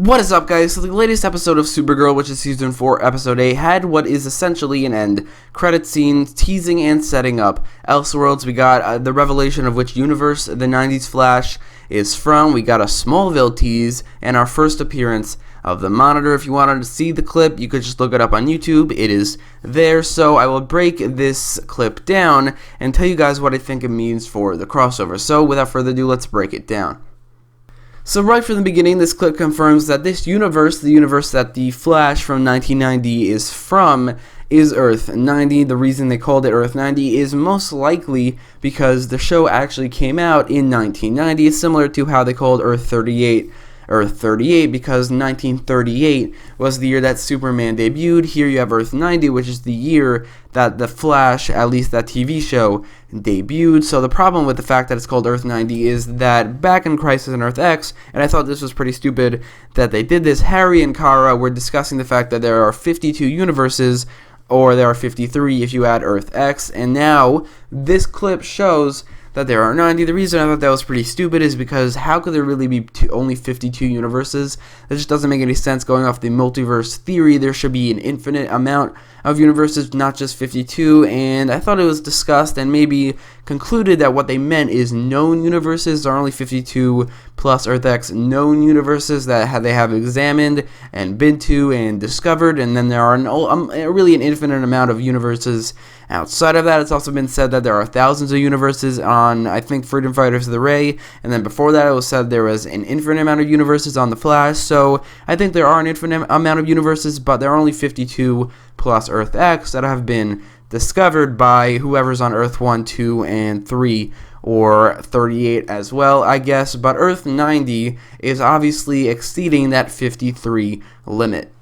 What is up, guys? So the latest episode of Supergirl, which is season 4, episode 8, had what is essentially an end credit scene teasing and setting up Elseworlds. We got the revelation of which universe the 90s Flash is from. We got a Smallville tease and our first appearance of the Monitor. If you wanted to see the clip, you could just look it up on YouTube. It is there. So I will break this clip down and tell you guys what I think it means for the crossover. So without further ado, let's break it down. So right from the beginning, this clip confirms that this universe, the universe that the Flash from 1990 is from, is Earth-90. The reason they called it Earth-90 is most likely because the show actually came out in 1990, similar to how they called Earth-38 Earth-38, because 1938 was the year that Superman debuted. Here you have Earth-90, which is the year that the Flash, at least that TV show, debuted. So the problem with the fact that it's called Earth-90 is that back in Crisis on Earth X, and I thought this was pretty stupid that they did this, Harry and Kara were discussing the fact that there are 52 universes, or there are 53 if you add Earth X, and now this clip shows that there are 90. The reason I thought that was pretty stupid is because how could there really be only 52 universes? That just doesn't make any sense. Going off the multiverse theory, there should be an infinite amount of universes, not just 52, and I thought it was discussed and maybe concluded that what they meant is known universes. There are only 52 plus Earth X known universes that they have examined and been to and discovered, and then there are really an infinite amount of universes outside of that. It's also been said that there are thousands of universes on, I think, Freedom Fighters of the Ray, and then before that it was said there was an infinite amount of universes on The Flash, so I think there are an infinite amount of universes, but there are only 52 plus Earth X that have been discovered by whoever's on Earth 1, 2, and 3, or 38 as well, I guess, but Earth-90 is obviously exceeding that 53 limit.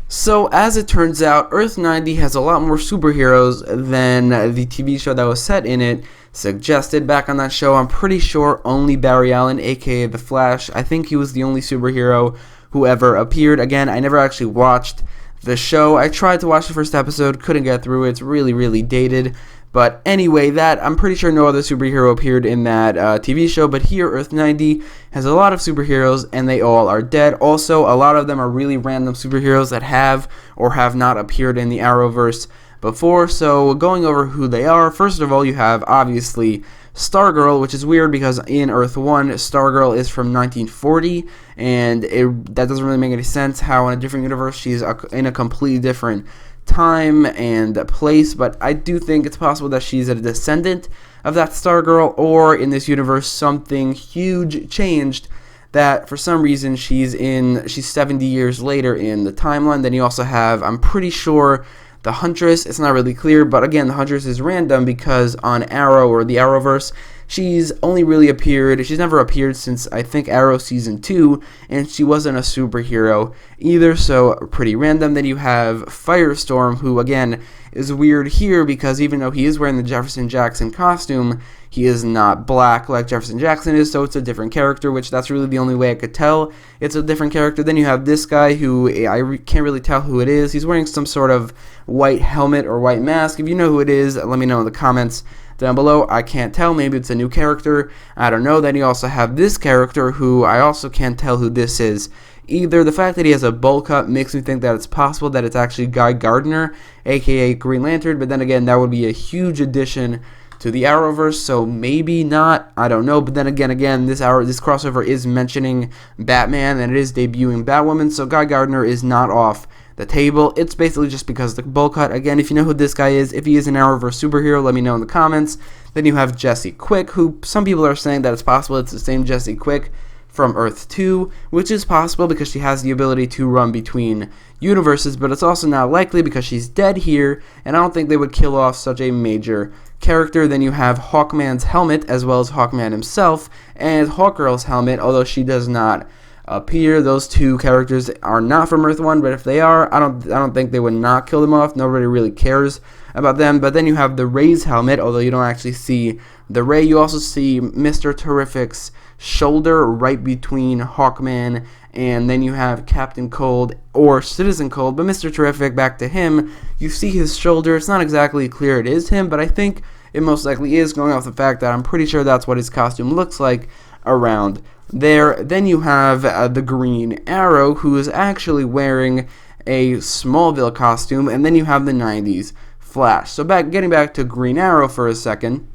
So, as it turns out, Earth-90 has a lot more superheroes than the TV show that was set in it suggested. Back on that show, I'm pretty sure only Barry Allen, aka The Flash, I think he was the only superhero who ever appeared. Again, I never actually watched the show. I tried to watch the first episode, couldn't get through it. It's really dated. But anyway, I'm pretty sure no other superhero appeared in that TV show, but here Earth-90 has a lot of superheroes, and they all are dead. Also, a lot of them are really random superheroes that have or have not appeared in the Arrowverse before. So going over who they are, first of all, you have obviously Stargirl, which is weird because in Earth 1, Stargirl is from 1940, and that doesn't really make any sense how in a different universe she's in a completely different time and place, but I do think it's possible that she's a descendant of that Stargirl, or in this universe something huge changed that for some reason she's 70 years later in the timeline. Then you also have, I'm pretty sure, the Huntress. It's not really clear, but again, the Huntress is random because on Arrow or the Arrowverse, she's never appeared since I think Arrow season 2, and she wasn't a superhero either, so pretty random. Then you have Firestorm, who again is weird here because even though he is wearing the Jefferson Jackson costume, he is not black like Jefferson Jackson is, so it's a different character, which that's really the only way I could tell it's a different character. Then you have this guy who I can't really tell who it is. He's wearing some sort of white helmet or white mask. If you know who it is, let me know in the comments down below. I can't tell. Maybe it's a new character. I don't know. Then you also have this character who I also can't tell who this is either. The fact that he has a bowl cut makes me think that it's possible that it's actually Guy Gardner, aka Green Lantern, but then again, that would be a huge addition to the Arrowverse, so maybe not, I don't know. But then again, this crossover is mentioning Batman, and it is debuting Batwoman, so Guy Gardner is not off the table. It's basically just because the bowl cut. Again, if you know who this guy is, if he is an Arrowverse superhero, let me know in the comments. Then you have Jesse Quick, who some people are saying that it's possible it's the same Jesse Quick from Earth 2, which is possible because she has the ability to run between universes, but it's also not likely because she's dead here, and I don't think they would kill off such a major character. Then you have Hawkman's helmet, as well as Hawkman himself, and Hawkgirl's helmet, although she does not appear. Those two characters are not from Earth 1, but if they are, I don't think they would not kill them off. Nobody really cares about them. But then you have the Ray's helmet, although you don't actually see the Ray. You also see Mr. Terrific's shoulder right between Hawkman, and then you have Captain Cold or Citizen Cold, but Mr. Terrific, back to him, you see his shoulder. It's not exactly clear it is him, but I think it most likely is, going off the fact that I'm pretty sure that's what his costume looks like around there. Then you have the Green Arrow, who is actually wearing a Smallville costume, and then you have the 90s Flash. So getting back to Green Arrow for a second.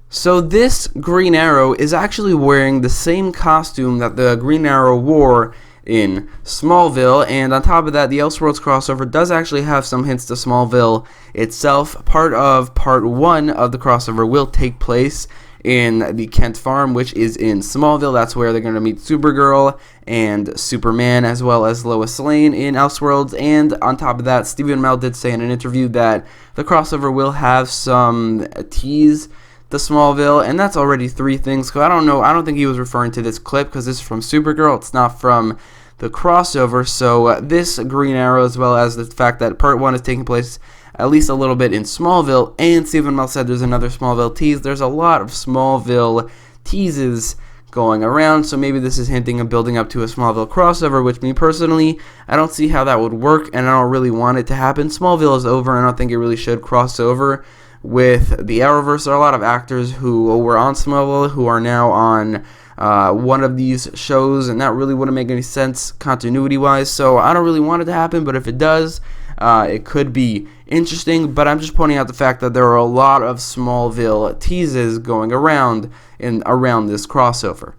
So this Green Arrow is actually wearing the same costume that the Green Arrow wore in Smallville, and on top of that, the Elseworlds crossover does actually have some hints to Smallville itself. Part 1 of the crossover will take place in the Kent farm, which is in Smallville. That's where they're going to meet Supergirl and Superman, as well as Lois Lane in Elseworlds. And on top of that, Stephen Amell did say in an interview that the crossover will have some tease to Smallville, and that's already 3 things. So I don't think he was referring to this clip, because this is from Supergirl. It's not from the crossover. So this Green Arrow, as well as the fact that part 1 is taking place at least a little bit in Smallville, and Stephen Amell said there's another Smallville tease. There's a lot of Smallville teases going around, so maybe this is hinting of building up to a Smallville crossover, which me personally, I don't see how that would work, and I don't really want it to happen. Smallville is over, and I don't think it really should cross over with the Arrowverse. There are a lot of actors who were on Smallville who are now on one of these shows, and that really wouldn't make any sense continuity-wise, so I don't really want it to happen, but if it does, it could be interesting. But I'm just pointing out the fact that there are a lot of Smallville teases going around this crossover.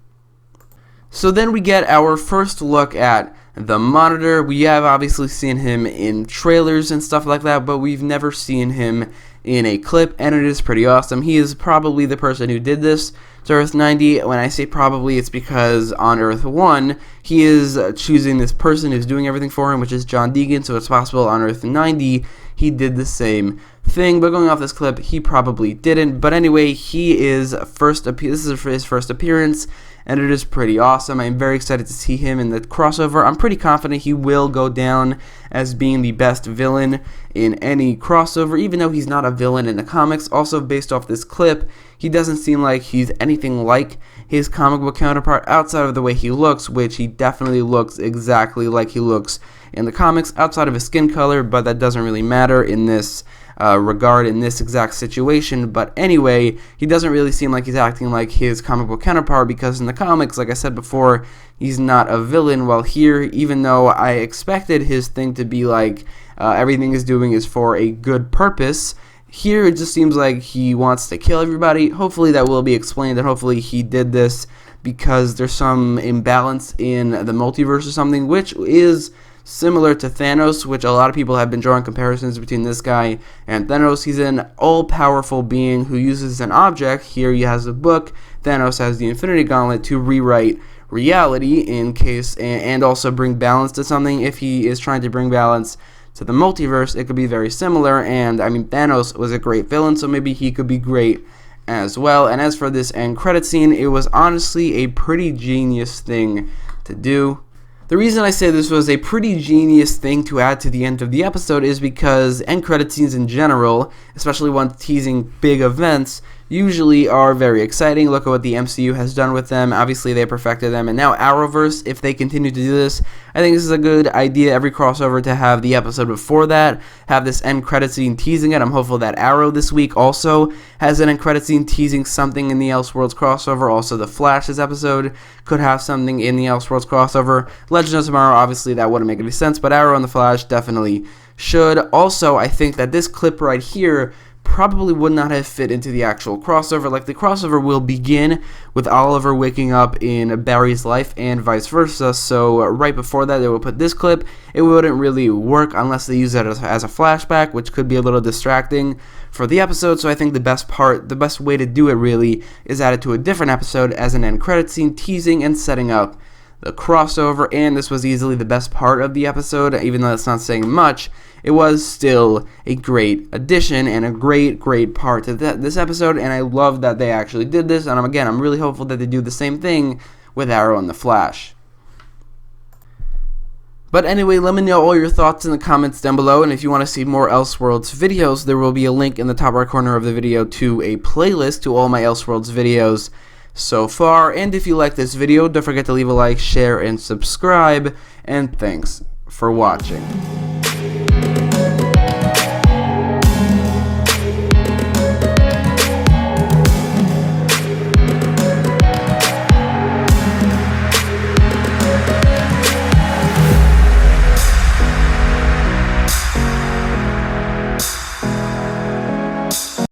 So then we get our first look at the Monitor. We have obviously seen him in trailers and stuff like that, but we've never seen him in a clip, and it is pretty awesome. He is probably the person who did this to Earth-90. When I say probably, it's because on Earth-1, he is choosing this person who's doing everything for him, which is John Deegan, so it's possible on Earth-90 he did the same thing, but going off this clip, he probably didn't. But anyway, this is his first appearance, and it is pretty awesome. I'm very excited to see him in the crossover. I'm pretty confident he will go down as being the best villain in any crossover, even though he's not a villain in the comics. Also, based off this clip, he doesn't seem like he's anything like his comic book counterpart outside of the way he looks, which he definitely looks exactly like he looks in the comics, outside of his skin color, but that doesn't really matter in this regard, in this exact situation. But anyway, he doesn't really seem like he's acting like his comic book counterpart, because in the comics, like I said before, he's not a villain. While here, even though I expected his thing to be like everything he's doing is for a good purpose, here it just seems like he wants to kill everybody. Hopefully that will be explained, and hopefully he did this because there's some imbalance in the multiverse or something, which is similar to Thanos, which a lot of people have been drawing comparisons between this guy and Thanos. He's an all-powerful being who uses an object. Here he has a book. Thanos has the Infinity Gauntlet to rewrite reality in case, and also bring balance to something. If he is trying to bring balance to the multiverse, it could be very similar, and I mean, Thanos was a great villain, so maybe he could be great as well. And as for this end credit scene, it was honestly a pretty genius thing to do. The reason I say this was a pretty genius thing to add to the end of the episode is because end credit scenes in general, especially ones teasing big events, usually are very exciting. Look at what the MCU has done with them. Obviously, they perfected them. And now Arrowverse, if they continue to do this, I think this is a good idea every crossover to have the episode before that, have this end credit scene teasing it. I'm hopeful that Arrow this week also has an end credit scene teasing something in the Elseworlds crossover. Also, the Flash this episode could have something in the Elseworlds crossover. Legend of Tomorrow, obviously, that wouldn't make any sense, but Arrow and the Flash definitely should. Also, I think that this clip right here probably would not have fit into the actual crossover. Like, the crossover will begin with Oliver waking up in Barry's life and vice versa, so right before that they will put this clip. It wouldn't really work unless they use it as a flashback, which could be a little distracting for the episode. So I think the best way to do it really is add it to a different episode as an end credit scene, teasing and setting up the crossover. And this was easily the best part of the episode, even though it's not saying much. It was still a great addition and a great part to this episode, and I love that they actually did this, and I'm really hopeful that they do the same thing with Arrow and the Flash. But anyway, let me know all your thoughts in the comments down below, and if you want to see more Elseworlds videos, there will be a link in the top right corner of the video to a playlist to all my Elseworlds videos so far. And if you like this video, don't forget to leave a like, share, and subscribe, and thanks for watching.